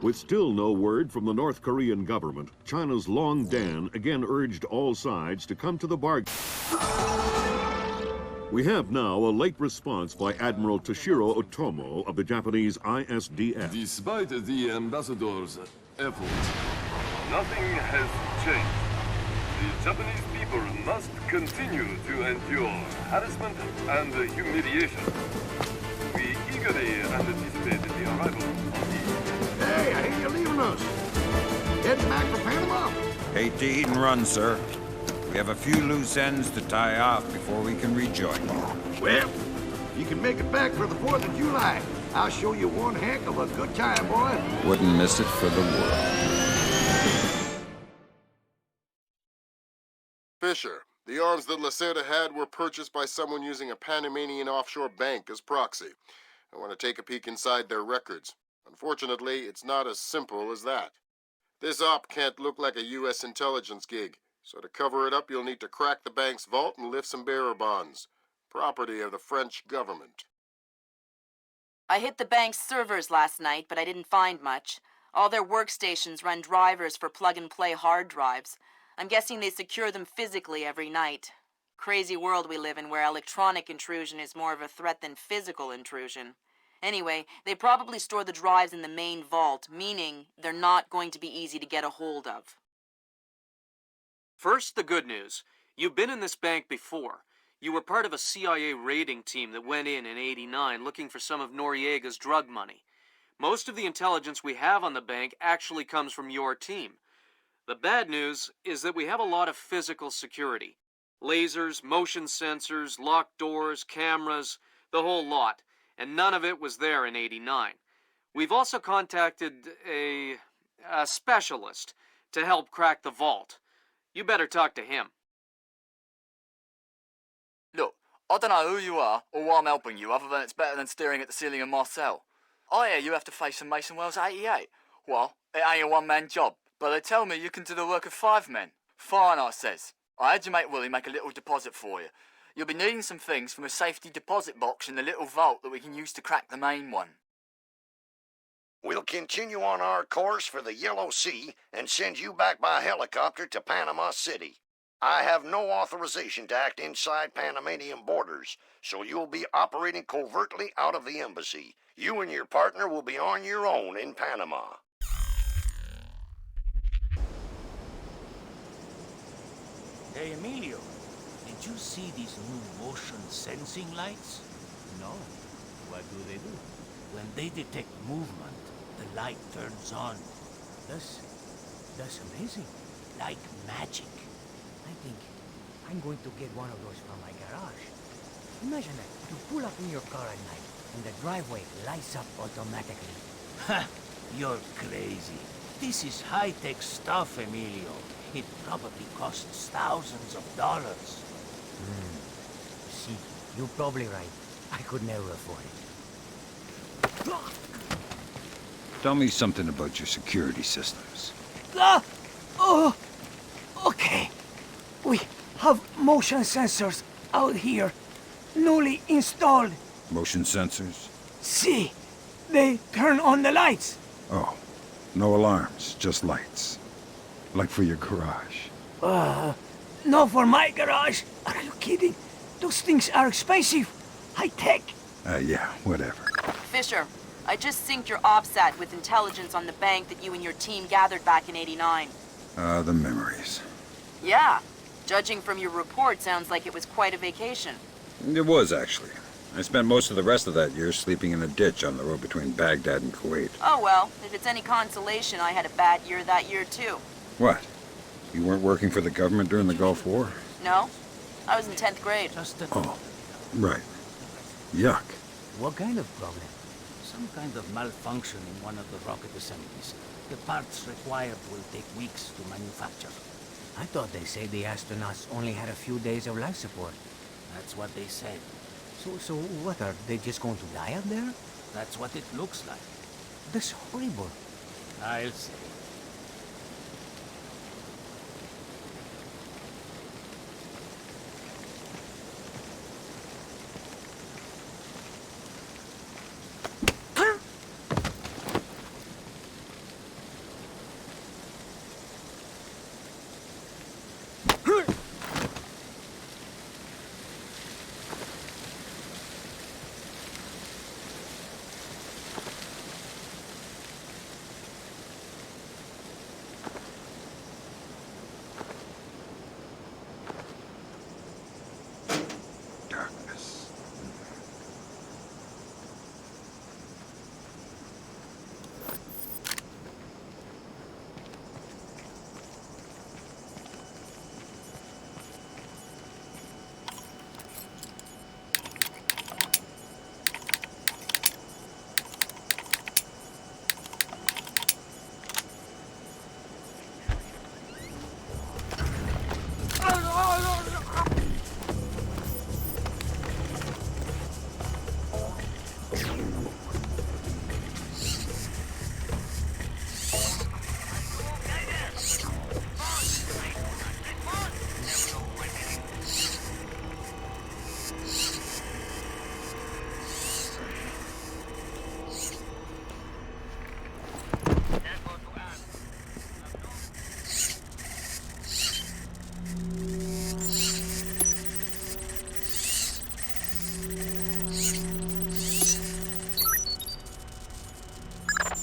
With still no word from the North Korean government, China's Long Dan again urged all sides to come to the bargain. We have now a late response by Admiral Toshiro Otomo of the Japanese ISDF. Despite the ambassador's efforts, nothing has changed. The Japanese people must continue to endure harassment and humiliation. We eagerly anticipate the arrival of the... Hey, I hear you're leaving us. Heading back for Panama? Hate to eat and run, sir. We have a few loose ends to tie off before we can rejoin you. Well, if you can make it back for the 4th of July, I'll show you one heck of a good time, boy. Wouldn't miss it for the world. Fisher, the arms that Lacerda had were purchased by someone using a Panamanian offshore bank as proxy. I want to take a peek inside their records. Unfortunately, it's not as simple as that. This op can't look like a U.S. intelligence gig, so to cover it up, you'll need to crack the bank's vault and lift some bearer bonds. Property of the French government. I hit the bank's servers last night, but I didn't find much. All their workstations run drivers for plug-and-play hard drives. I'm guessing they secure them physically every night. Crazy world we live in where electronic intrusion is more of a threat than physical intrusion. Anyway, they probably store the drives in the main vault, meaning they're not going to be easy to get a hold of. First, the good news. You've been in this bank before. You were part of a CIA raiding team that went in '89 looking for some of Noriega's drug money. Most of the intelligence we have on the bank actually comes from your team. The bad news is that we have a lot of physical security. Lasers, motion sensors, locked doors, cameras, the whole lot. And none of it was there in '89. We've also contacted a specialist to help crack the vault. You better talk to him. Look, I don't know who you are or why I'm helping you, other than it's better than staring at the ceiling of my cell. I hear you have to face some Mason Wells 88. Well, it ain't a one-man job, but they tell me you can do the work of 5 men. Fine, I says. I had your mate Willie make a little deposit for you. You'll be needing some things from a safety deposit box in the little vault that we can use to crack the main one. We'll continue on our course for the Yellow Sea and send you back by helicopter to Panama City. I have no authorization to act inside Panamanian borders, so you'll be operating covertly out of the embassy. You and your partner will be on your own in Panama. Hey, Emilio, did you see these new motion sensing lights? No. What do? When they detect movement, the light turns on. That's amazing. Like magic. I think I'm going to get one of those from my garage. Imagine that. You pull up in your car at night, and the driveway lights up automatically. Ha! You're crazy. This is high-tech stuff, Emilio. It probably costs thousands of dollars. See, you're probably right. I could never afford it. Tell me something about your security systems. Oh! Okay. We have motion sensors out here, newly installed. Motion sensors? See, they turn on the lights. Oh, no alarms, just lights. Like for your garage. No for my garage. Are you kidding? Those things are expensive. High-tech. Yeah, whatever. Fisher, I just synced your OPSAT with intelligence on the bank that you and your team gathered back in '89. The memories. Yeah. Judging from your report, sounds like it was quite a vacation. It was, actually. I spent most of the rest of that year sleeping in a ditch on the road between Baghdad and Kuwait. Oh well, if it's any consolation, I had a bad year that year too. What? You weren't working for the government during the Gulf War? No. I was in 10th grade. Oh, right. Yuck. What kind of problem? Some kind of malfunction in one of the rocket assemblies. The parts required will take weeks to manufacture. I thought they said the astronauts only had a few days of life support. That's what they said. So what, are they just going to die out there? That's what it looks like. That's horrible. I'll say.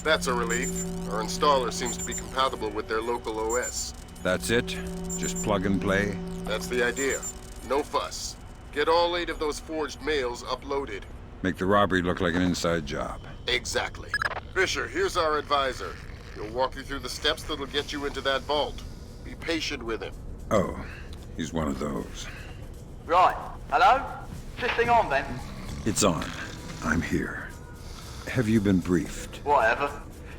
That's a relief. Our installer seems to be compatible with their local OS. That's it? Just plug and play? That's the idea. No fuss. Get all 8 of those forged mails uploaded. Make the robbery look like an inside job. Exactly. Fisher, here's our advisor. He'll walk you through the steps that'll get you into that vault. Be patient with him. Oh, he's one of those. Right. Hello? Is this thing on then? It's on. I'm here. Have you been briefed? Whatever.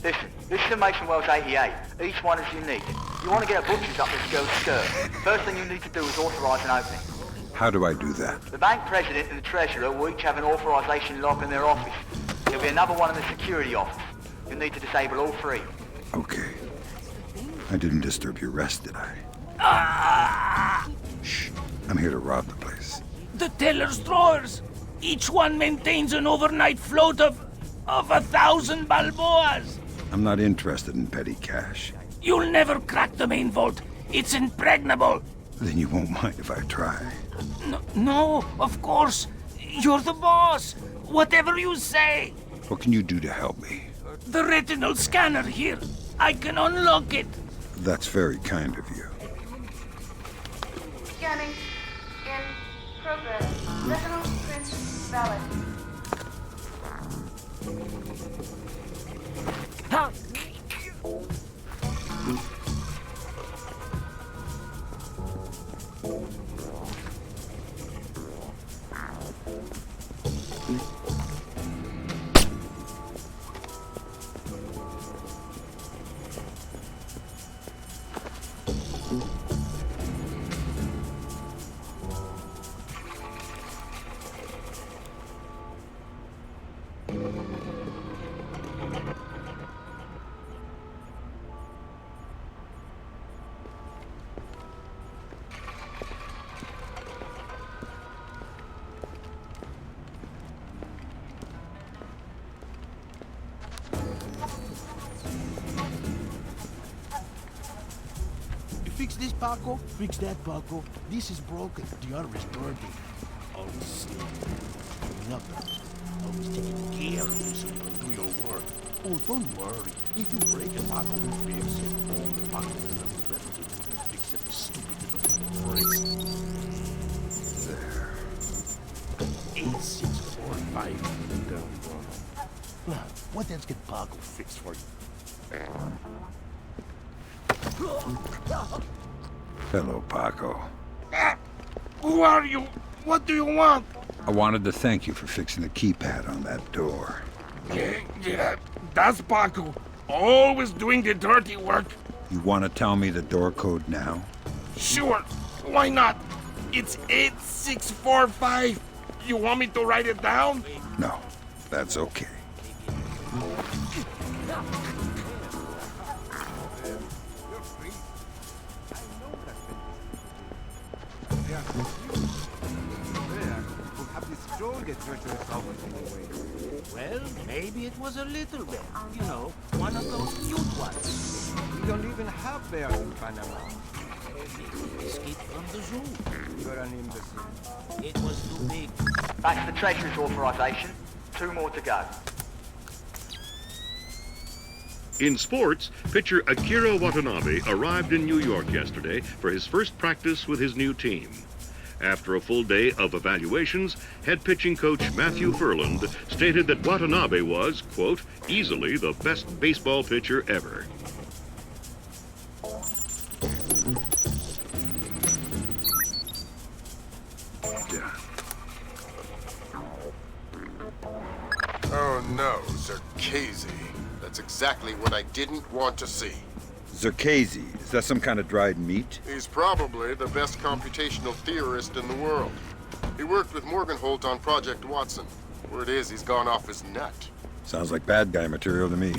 Listen, this is the Mason Wells 88. Each one is unique. You want to get a butcher's up this girl's skirt. First thing you need to do is authorize an opening. How do I do that? The bank president and the treasurer will each have an authorization lock in their office. There'll be another one in the security office. You'll need to disable all 3. Okay. I didn't disturb your rest, did I? Shh. I'm here to rob the place. The teller's drawers. Each one maintains an overnight float of 1,000 balboas. I'm not interested in petty cash. You'll never crack the main vault. It's impregnable. Then you won't mind if I try. No, of course. You're the boss. Whatever you say. What can you do to help me? The retinal scanner here. I can unlock it. That's very kind of you. Scanning. In progress. Retinal print valid. Ha! Fix this, Paco. Fix that, Paco. This is broken. The other is dirty. Always sleeping. Nothing. Always taking care of you so you can do your work. Oh, don't worry. If you break it, Paco will fix it. Oh, the Paco will never be better to do than fix it. The stupid little bricks. There. 8645. There we go. Now, what else can Paco fix for you? Hello, Paco. Who are you? What do you want? I wanted to thank you for fixing the keypad on that door. Yeah, that's Paco. Always doing the dirty work. You want to tell me the door code now? Sure, why not? It's 8645. You want me to write it down? No, that's okay. Well, maybe it was a little bear. You know, one of those cute ones. We don't even have bears in Panama. Escaped from the zoo. You're an imbecile. It was too big. That's the treasurer's authorization. 2 more to go. In sports, pitcher Akira Watanabe arrived in New York yesterday for his first practice with his new team. After a full day of evaluations, head pitching coach Matthew Furland stated that Watanabe was, quote, easily the best baseball pitcher ever. Oh no, Zerkazy. That's exactly what I didn't want to see. Zerkazy, is that some kind of dried meat? He's probably the best computational theorist in the world. He worked with Morgenholt on Project Watson. Word is, he's gone off his nut. Sounds like bad guy material to me.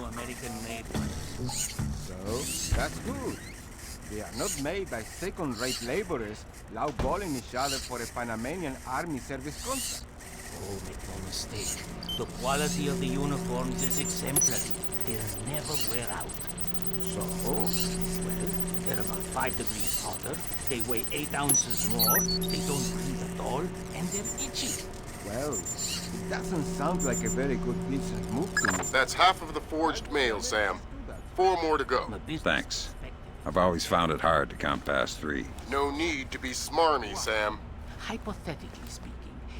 American-made ones. So, that's good. They are not made by second-rate laborers lowballing each other for a Panamanian army service contract. Oh, make no mistake. The quality of the uniforms is exemplary. They'll never wear out. So? Well, they're about 5 degrees hotter, they weigh 8 ounces more, they don't breathe at all, and they're itchy. Well, it doesn't sound like a very good business move to me. That's half of the forged mail, Sam. 4 more to go. Thanks. I've always found it hard to count past 3. No need to be smarmy, Sam. Hypothetically speaking,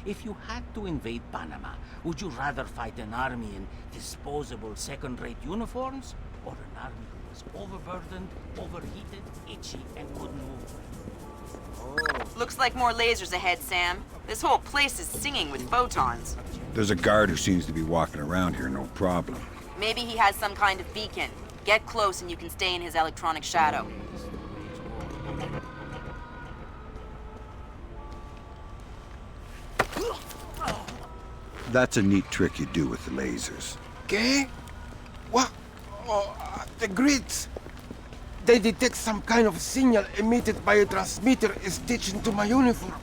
if you had to invade Panama, would you rather fight an army in disposable second-rate uniforms, or an army who was overburdened, overheated, itchy, and couldn't move? Looks like more lasers ahead, Sam. This whole place is singing with photons. There's a guard who seems to be walking around here, no problem. Maybe he has some kind of beacon. Get close and you can stay in his electronic shadow. That's a neat trick you do with the lasers. ¿Qué? What? Oh, the grids. They detect some kind of signal emitted by a transmitter stitched into my uniform.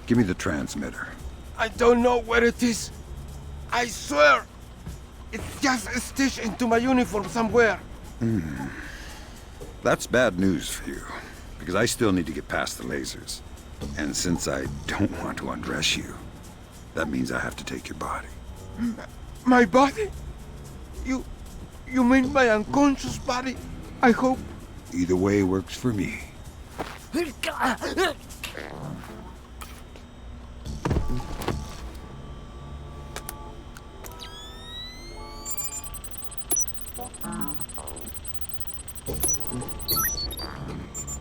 Give me the transmitter. I don't know where it is. I swear. It's just stitched into my uniform somewhere. That's bad news for you, because I still need to get past the lasers. And since I don't want to undress you, that means I have to take your body. My body? You mean my unconscious body? I hope. Either way works for me.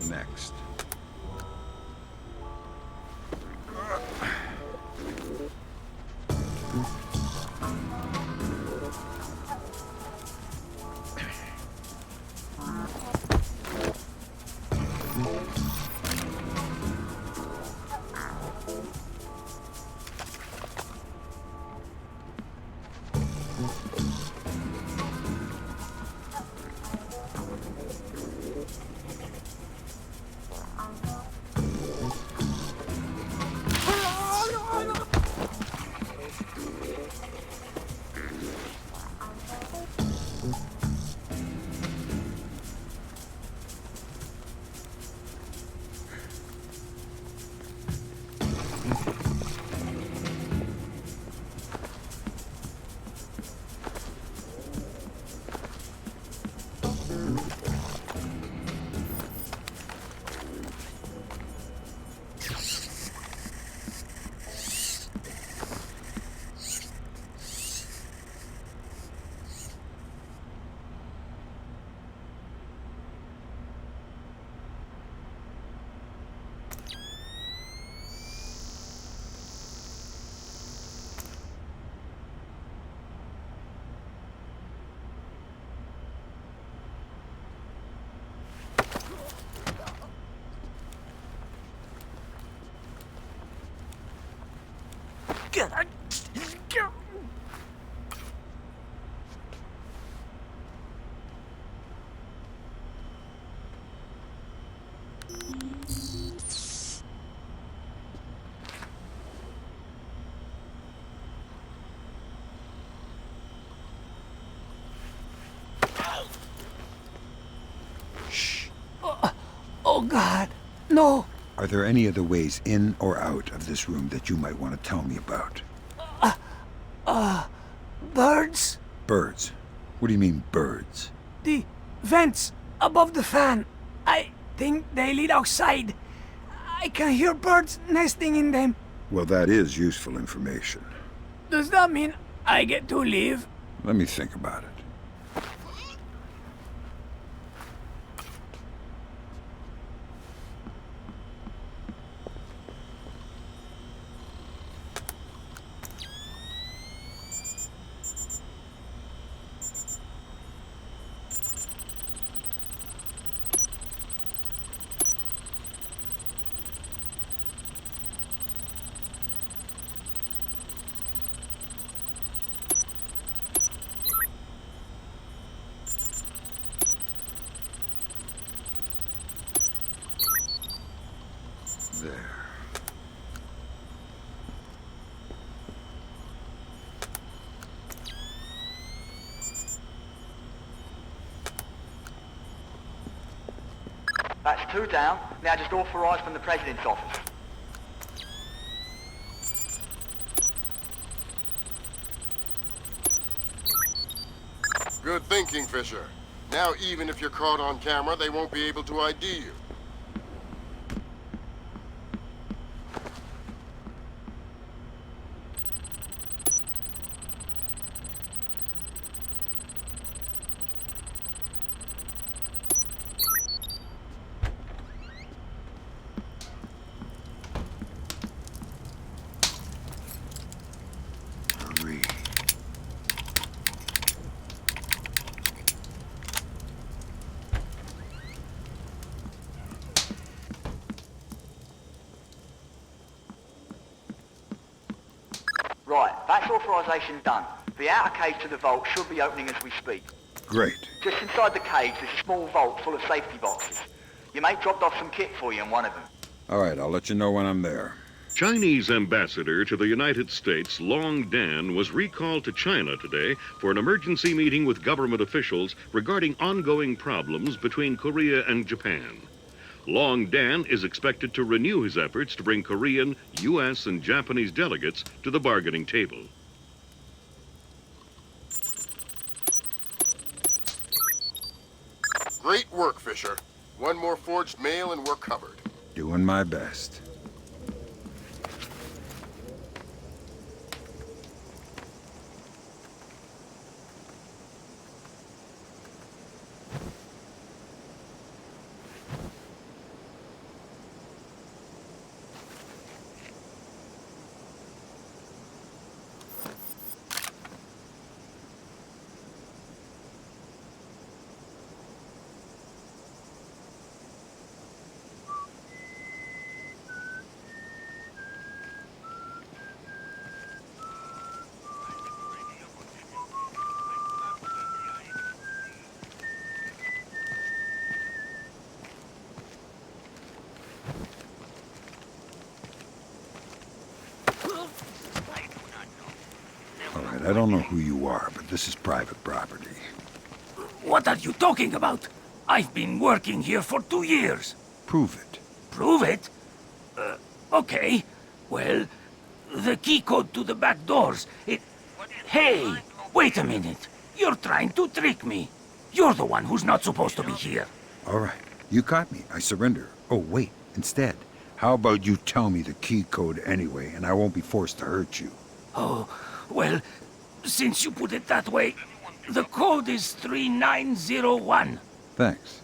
Next. Oh, God. No. Are there any other ways in or out of this room that you might want to tell me about? Birds? Birds? What do you mean, birds? The vents above the fan. I think they lead outside. I can hear birds nesting in them. Well, that is useful information. Does that mean I get to leave? Let me think about it. That's 2 down. Now just authorise from the President's office. Good thinking, Fisher. Now even if you're caught on camera, they won't be able to ID you. Right, that's authorisation done. The outer cage to the vault should be opening as we speak. Great. Just inside the cage, there's a small vault full of safety boxes. Your mate dropped off some kit for you in one of them. All right, I'll let you know when I'm there. Chinese ambassador to the United States, Long Dan, was recalled to China today for an emergency meeting with government officials regarding ongoing problems between Korea and Japan. Long Dan is expected to renew his efforts to bring Korean, U.S., and Japanese delegates to the bargaining table. Great work, Fisher. One more forged mail and we're covered. Doing my best. All right, I don't know who you are, but this is private property. What are you talking about? I've been working here for 2 years. Prove it. Prove it? Okay. Well, the key code to the back doors, Hey, wait a minute. You're trying to trick me. You're the one who's not supposed to be here. All right, you caught me. I surrender. Oh, wait, instead, how about you tell me the key code anyway, and I won't be forced to hurt you? Oh, well, since you put it that way, the code is 3901. Thanks.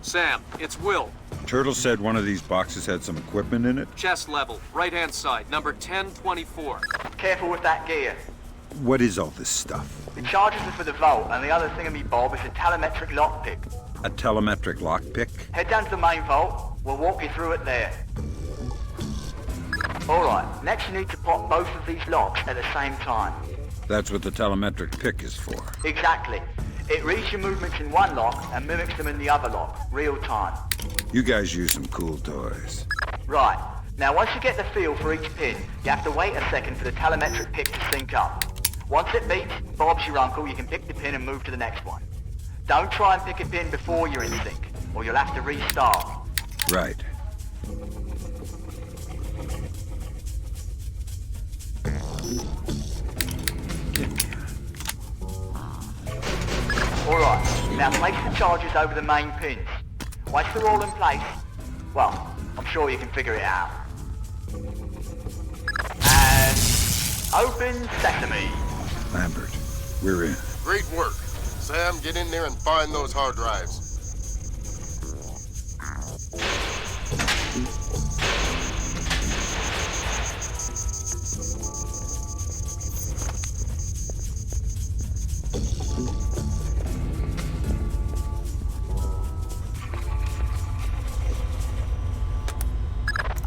Sam, it's Will. Turtle said one of these boxes had some equipment in it? Chest level, right-hand side, number 1024. Careful with that gear. What is all this stuff? The charges are for the vault, and the other thingamy-bob is a telemetric lockpick. A telemetric lockpick? Head down to the main vault. We'll walk you through it there. Alright, next you need to pop both of these locks at the same time. That's what the telemetric pick is for. Exactly. It reads your movements in one lock and mimics them in the other lock, real time. You guys use some cool toys. Right. Now once you get the feel for each pin, you have to wait a second for the telemetric pick to sync up. Once it beeps, Bob's your uncle, you can pick the pin and move to the next one. Don't try and pick a pin before you're in sync, or you'll have to restart. Right. Alright, now place the charges over the main pins. Once they're all in place, well, I'm sure you can figure it out. And open sesame. Lambert, we're in. Great work. Sam, get in there and find those hard drives.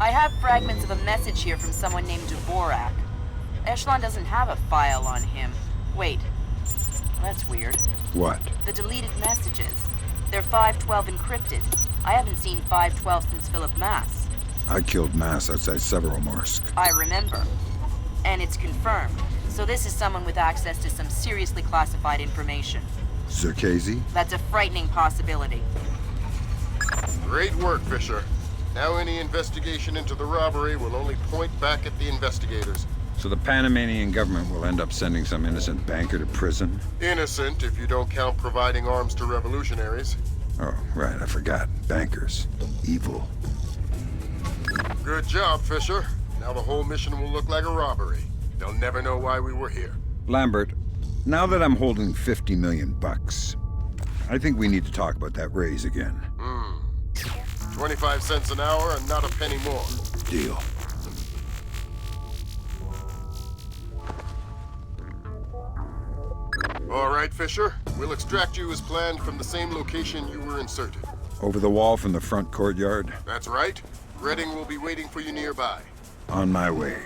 I have fragments of a message here from someone named Dvorak. Echelon doesn't have a file on him. Wait. That's weird. What? The deleted messages. They're 512 encrypted. I haven't seen 512 since Philip Mass. I killed Mass outside Severomorsk. I remember. And it's confirmed. So this is someone with access to some seriously classified information. Zerkezi? That's a frightening possibility. Great work, Fisher. Now any investigation into the robbery will only point back at the investigators. So the Panamanian government will end up sending some innocent banker to prison? Innocent if you don't count providing arms to revolutionaries. Oh, right, I forgot. Bankers. Evil. Good job, Fisher. Now the whole mission will look like a robbery. They'll never know why we were here. Lambert, now that I'm holding 50 million bucks, I think we need to talk about that raise again. 25 cents an hour and not a penny more. Deal. All right, Fisher. We'll extract you as planned from the same location you were inserted. Over the wall from the front courtyard? That's right. Redding will be waiting for you nearby. On my way.